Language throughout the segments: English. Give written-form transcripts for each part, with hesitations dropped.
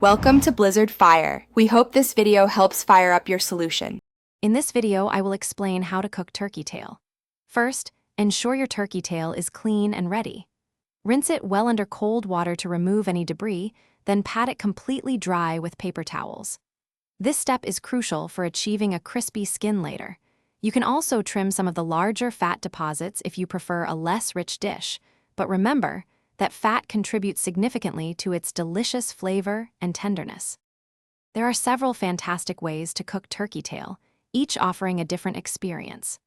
Welcome to Blizzard Fire. We hope this video helps fire up your solution. In this video, I will explain how to cook turkey tail. First, ensure your turkey tail is clean and ready. Rinse it well under cold water to remove any debris, then pat it completely dry with paper towels. This step is crucial for achieving a crispy skin later. You can also trim some of the larger fat deposits if you prefer a less rich dish, but remember that fat contributes significantly to its delicious flavor and tenderness. There are several fantastic ways to cook turkey tail, each offering a different experience.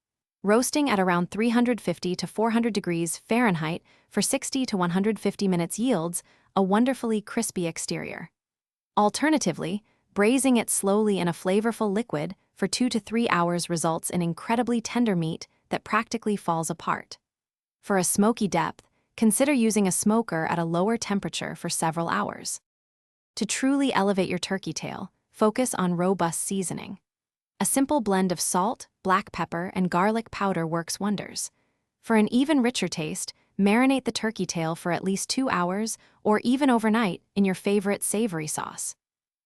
Roasting at around 350 to 400 degrees Fahrenheit for 60 to 150 minutes yields a wonderfully crispy exterior. Alternatively, braising it slowly in a flavorful liquid for 2 to 3 hours results in incredibly tender meat that practically falls apart. For a smoky depth, consider using a smoker at a lower temperature for several hours. To truly elevate your turkey tail, focus on robust seasoning. A simple blend of salt, black pepper, and garlic powder works wonders. For an even richer taste, marinate the turkey tail for at least 2 hours or even overnight in your favorite savory sauce.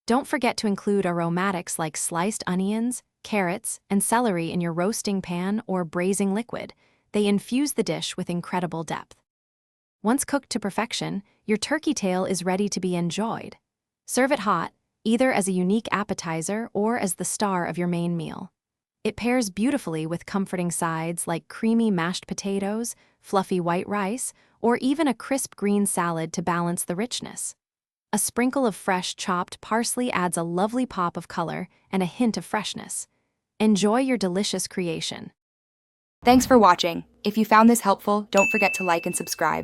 Don't forget to include aromatics like sliced onions, carrots, and celery in your roasting pan or braising liquid. They infuse the dish with incredible depth. Once cooked to perfection, your turkey tail is ready to be enjoyed. Serve it hot, either as a unique appetizer or as the star of your main meal. It pairs beautifully with comforting sides like creamy mashed potatoes, fluffy white rice, or even a crisp green salad to balance the richness. A sprinkle of fresh chopped parsley adds a lovely pop of color and a hint of freshness. Enjoy your delicious creation. Thanks for watching. If you found this helpful, don't forget to like and subscribe.